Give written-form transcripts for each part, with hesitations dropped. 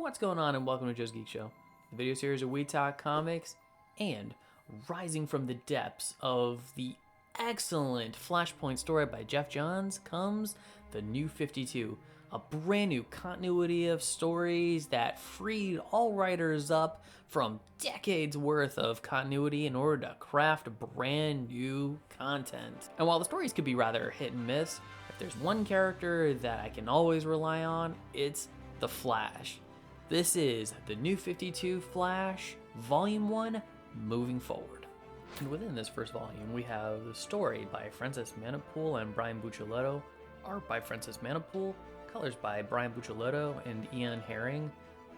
What's going on, and welcome to Joe's Geek Show, the video series where we talk comics. And rising from the depths of the excellent Flashpoint story by Jeff Johns comes the New 52, a brand new continuity of stories that freed all writers up from decades worth of continuity in order to craft brand new content. And while the stories could be rather hit and miss, if there's one character that I can always rely on, it's the Flash. This is the New 52 Flash, Volume 1, Moving Forward. And within this first volume, we have the story by Francis Manapul and Brian Buccellato, art by Francis Manapul, colors by Brian Buccellato and Ian Herring,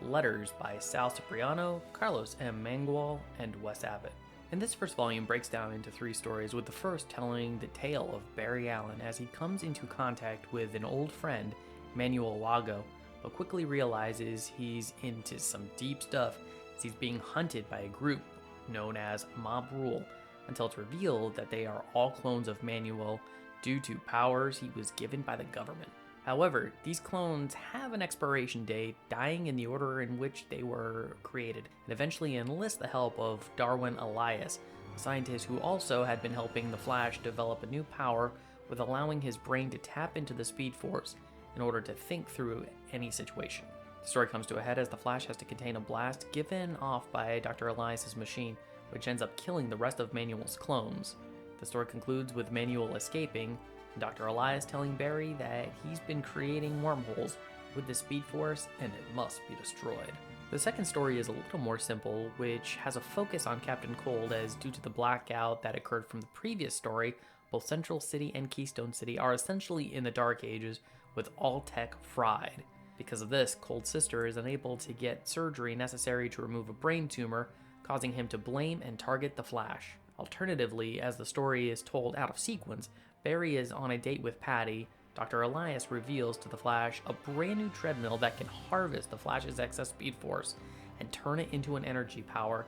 letters by Sal Cipriano, Carlos M. Mangual, and Wes Abbott. And this first volume breaks down into 3 stories, with the first telling the tale of Barry Allen as he comes into contact with an old friend, Manuel Lago, but quickly realizes he's into some deep stuff as he's being hunted by a group known as Mob Rule, until it's revealed that they are all clones of Manuel due to powers he was given by the government. However, these clones have an expiration date, dying in the order in which they were created, and eventually enlist the help of Darwin Elias, a scientist who also had been helping the Flash develop a new power with allowing his brain to tap into the Speed Force in order to think through any situation. The story comes to a head as the Flash has to contain a blast given off by Dr. Elias' machine, which ends up killing the rest of Manuel's clones. The story concludes with Manuel escaping, and Dr. Elias telling Barry that he's been creating wormholes with the Speed Force and it must be destroyed. The second story is a little more simple, which has a focus on Captain Cold, as due to the blackout that occurred from the previous story, both Central City and Keystone City are essentially in the Dark Ages, with all tech fried. Because of this, Cold's sister is unable to get surgery necessary to remove a brain tumor, causing him to blame and target the Flash. Alternatively, as the story is told out of sequence, Barry is on a date with Patty. Dr. Elias reveals to the Flash a brand new treadmill that can harvest the Flash's excess Speed Force and turn it into an energy power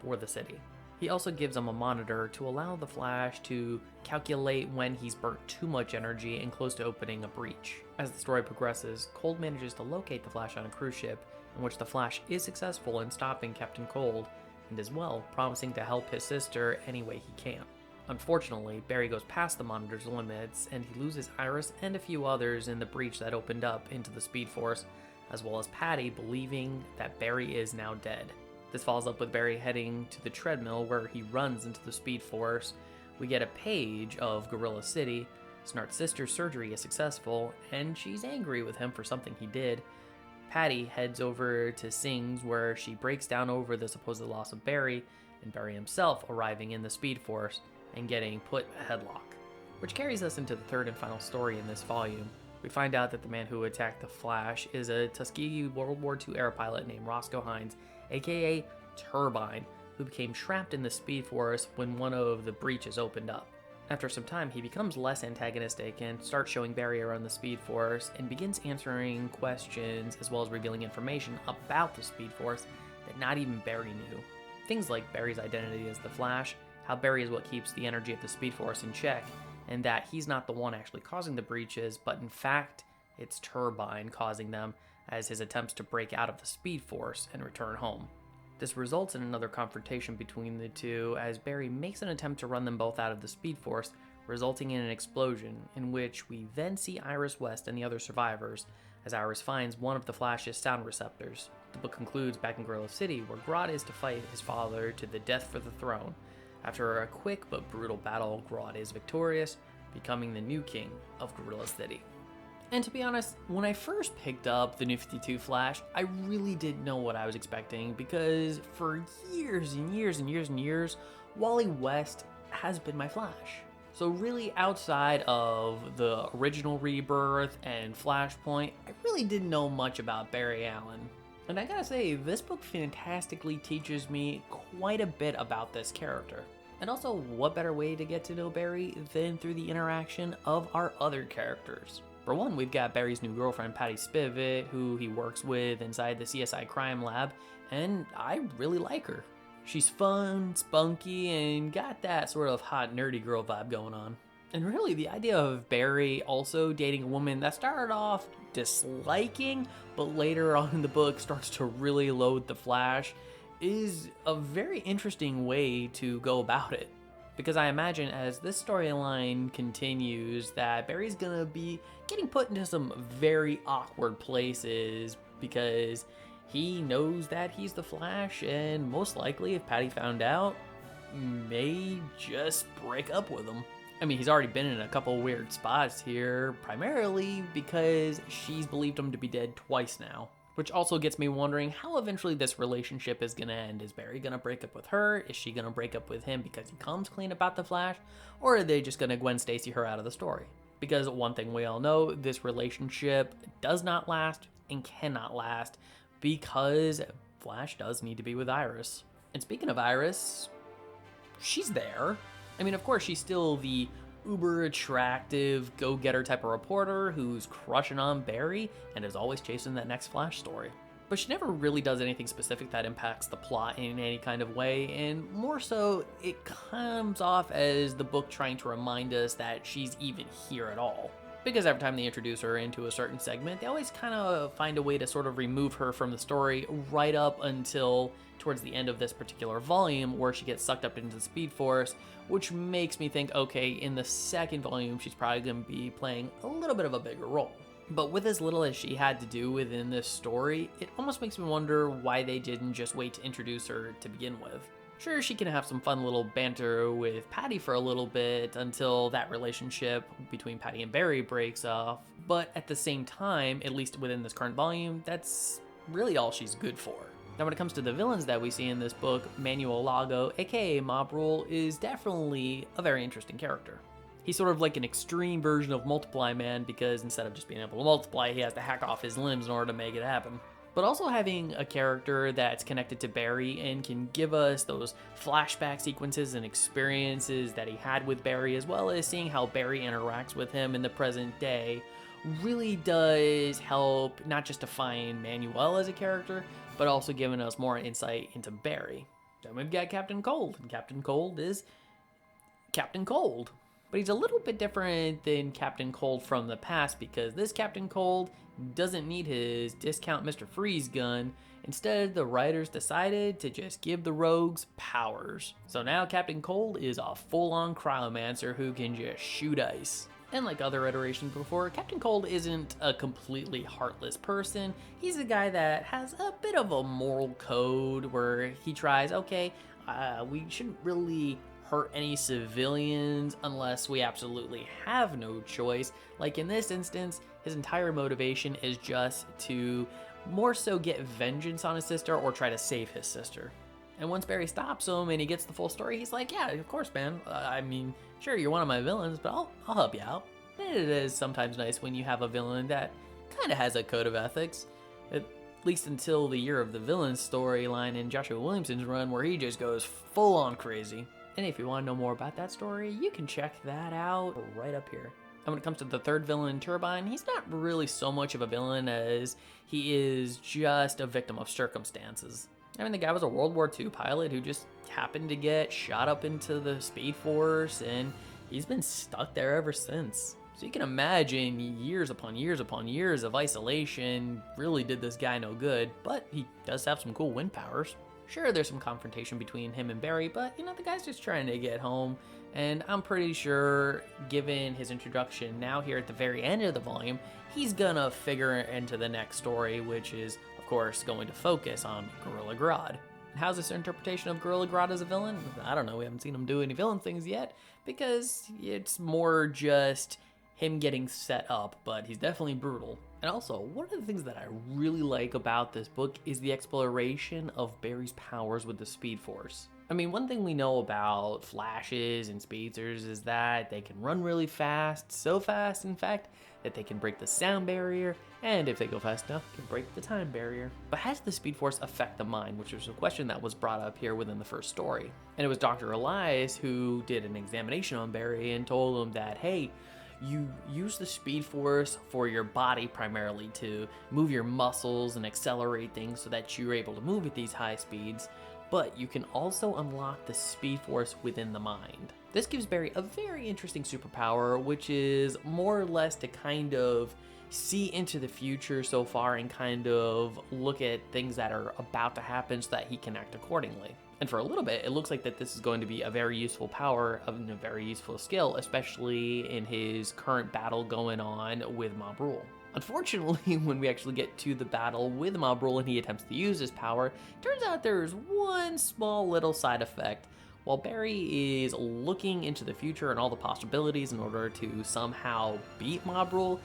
for the city. He also gives him a monitor to allow the Flash to calculate when he's burnt too much energy and close to opening a breach. As the story progresses, Cold manages to locate the Flash on a cruise ship, in which the Flash is successful in stopping Captain Cold, and as well promising to help his sister any way he can. Unfortunately, Barry goes past the monitor's limits, and he loses Iris and a few others in the breach that opened up into the Speed Force, as well as Patty believing that Barry is now dead. This follows up with Barry heading to the treadmill where he runs into the Speed Force. We get a page of Gorilla City. Snart's sister's surgery is successful, and she's angry with him for something he did. Patty heads over to Sing's where she breaks down over the supposed loss of Barry, and Barry himself arriving in the Speed Force and getting put a headlock. Which carries us into the third and final story in this volume. We find out that the man who attacked the Flash is a Tuskegee World War II air pilot named Roscoe Hines, aka Turbine, who became trapped in the Speed Force when one of the breaches opened up. After some time, he becomes less antagonistic and starts showing Barry around the Speed Force and begins answering questions as well as revealing information about the Speed Force that not even Barry knew. Things like Barry's identity as the Flash, how Barry is what keeps the energy of the Speed Force in check, and that he's not the one actually causing the breaches, but in fact, it's Turbine causing them as his attempts to break out of the Speed Force and return home. This results in another confrontation between the two as Barry makes an attempt to run them both out of the Speed Force, resulting in an explosion in which we then see Iris West and the other survivors as Iris finds one of the Flash's sound receptors. The book concludes back in Gorilla City, where Grodd is to fight his father to the death for the throne. After a quick but brutal battle, Grodd is victorious, becoming the new king of Gorilla City. And to be honest, when I first picked up the New 52 Flash, I really didn't know what I was expecting, because for years and years and years and years, Wally West has been my Flash. So really, outside of the original Rebirth and Flashpoint, I really didn't know much about Barry Allen. And I gotta say, this book fantastically teaches me quite a bit about this character. And also, what better way to get to know Barry than through the interaction of our other characters? For one, we've got Barry's new girlfriend, Patty Spivot, who he works with inside the CSI crime lab, and I really like her. She's fun, spunky, and got that sort of hot nerdy girl vibe going on. And really, the idea of Barry also dating a woman that started off disliking, but later on in the book starts to really loathe the Flash is a very interesting way to go about it. Because I imagine as this storyline continues that Barry's gonna be getting put into some very awkward places because he knows that he's the Flash, and most likely, if Patty found out, may just break up with him. I mean, he's already been in a couple weird spots here, primarily because she's believed him to be dead twice now. Which also gets me wondering how eventually this relationship is gonna end. Is Barry gonna break up with her? Is she gonna break up with him because he comes clean about the Flash? Or are they just gonna Gwen Stacy her out of the story? Because one thing we all know, this relationship does not last and cannot last because Flash does need to be with Iris. And speaking of Iris, she's there. I mean, of course, she's still the uber attractive, go-getter type of reporter who's crushing on Barry and is always chasing that next Flash story. But she never really does anything specific that impacts the plot in any kind of way, and more so, it comes off as the book trying to remind us that she's even here at all. Because every time they introduce her into a certain segment, they always kind of find a way to sort of remove her from the story right up until towards the end of this particular volume where she gets sucked up into the Speed Force, which makes me think, okay, in the second volume, she's probably going to be playing a little bit of a bigger role. But with as little as she had to do within this story, it almost makes me wonder why they didn't just wait to introduce her to begin with. Sure, she can have some fun little banter with Patty for a little bit until that relationship between Patty and Barry breaks off, but at the same time, at least within this current volume, that's really all she's good for. Now when it comes to the villains that we see in this book, Manuel Lago, aka Mob Rule, is definitely a very interesting character. He's sort of like an extreme version of Multiply Man because instead of just being able to multiply, he has to hack off his limbs in order to make it happen. But also having a character that's connected to Barry and can give us those flashback sequences and experiences that he had with Barry, as well as seeing how Barry interacts with him in the present day, really does help not just define Manuel as a character, but also giving us more insight into Barry. Then we've got Captain Cold, and Captain Cold is Captain Cold. But he's a little bit different than Captain Cold from the past because this Captain Cold doesn't need his discount Mr. Freeze gun. Instead, the writers decided to just give the rogues powers. So now Captain Cold is a full-on cryomancer who can just shoot ice. And like other iterations before, Captain Cold isn't a completely heartless person. He's a guy that has a bit of a moral code where he tries, okay, we shouldn't really hurt any civilians unless we absolutely have no choice. Like in this instance, his entire motivation is just to more so get vengeance on his sister or try to save his sister. And once Barry stops him and he gets the full story, he's like, yeah, of course, man. I mean, sure, you're one of my villains, but I'll help you out. And it is sometimes nice when you have a villain that kind of has a code of ethics, at least until the Year of the Villain storyline in Joshua Williamson's run where he just goes full on crazy. And if you want to know more about that story, you can check that out right up here. And when it comes to the third villain, Turbine, he's not really so much of a villain as he is just a victim of circumstances. I mean, the guy was a World War II pilot who just happened to get shot up into the Speed Force, and he's been stuck there ever since. So you can imagine years upon years upon years of isolation really did this guy no good, but he does have some cool wind powers. Sure, there's some confrontation between him and Barry, but, you know, the guy's just trying to get home. And I'm pretty sure, given his introduction now here at the very end of the volume, he's gonna figure into the next story, which is, of course, going to focus on Gorilla Grodd. And how's this interpretation of Gorilla Grodd as a villain? I don't know, we haven't seen him do any villain things yet, because it's more just him getting set up, but he's definitely brutal. And also, one of the things that I really like about this book is the exploration of Barry's powers with the Speed Force. I mean, one thing we know about Flashes and Speedsters is that they can run really fast, so fast, in fact, that they can break the sound barrier, and if they go fast enough, can break the time barrier. But how does the Speed Force affect the mind, which was a question that was brought up here within the first story. And it was Dr. Elias who did an examination on Barry and told him that, hey, you use the Speed Force for your body primarily to move your muscles and accelerate things so that you're able to move at these high speeds, but you can also unlock the Speed Force within the mind. This gives Barry a very interesting superpower, which is more or less to kind of see into the future so far and kind of look at things that are about to happen so that he can act accordingly. And for a little bit, it looks like that this is going to be a very useful power and a very useful skill, especially in his current battle going on with Mob Rule. Unfortunately, when we actually get to the battle with Mob Rule and he attempts to use his power, it turns out there's one small little side effect. While Barry is looking into the future and all the possibilities in order to somehow beat Mob Rule,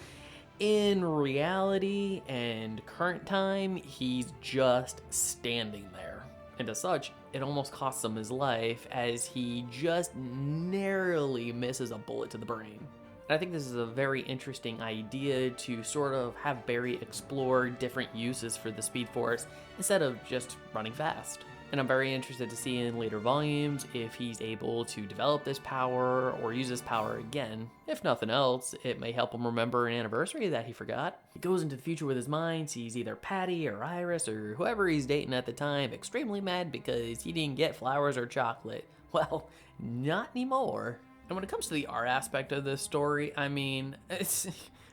in reality and current time, he's just standing there. And as such, it almost costs him his life as he just narrowly misses a bullet to the brain. And I think this is a very interesting idea to sort of have Barry explore different uses for the Speed Force instead of just running fast. And I'm very interested to see in later volumes if he's able to develop this power or use this power again. If nothing else, it may help him remember an anniversary that he forgot. He goes into the future with his mind, sees either Patty or Iris or whoever he's dating at the time extremely mad because he didn't get flowers or chocolate. Well, not anymore. And when it comes to the art aspect of this story, I mean, it's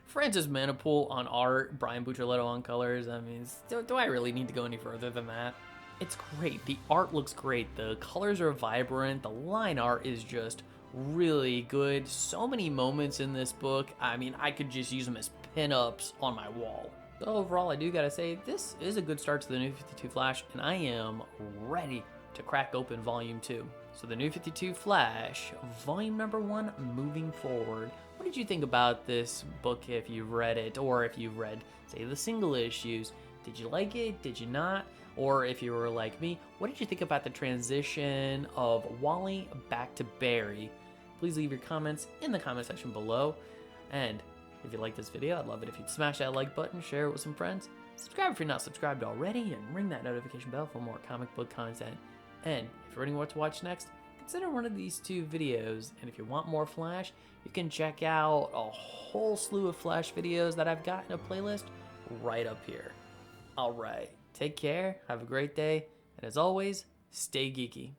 Francis Manipool on art, Brian Buccellato on colors. I mean, do I really need to go any further than that? It's great. The art looks great. The colors are vibrant. The line art is just really good. So many moments in this book. I mean, I could just use them as pinups on my wall. So overall, I do gotta say, this is a good start to the New 52 Flash, and I am ready to crack open Volume 2. So the New 52 Flash, Volume number 1, moving forward. What did you think about this book if you've read it, or if you've read, say, the single issues? Did you like it? Did you not? Or if you were like me, what did you think about the transition of Wally back to Barry? Please leave your comments in the comment section below. And if you like this video, I'd love it if you'd smash that like button, share it with some friends, subscribe if you're not subscribed already, and ring that notification bell for more comic book content. And if you're wondering what to watch next, consider one of these two videos. And if you want more Flash, you can check out a whole slew of Flash videos that I've got in a playlist right up here. Alright, take care, have a great day, and as always, stay geeky.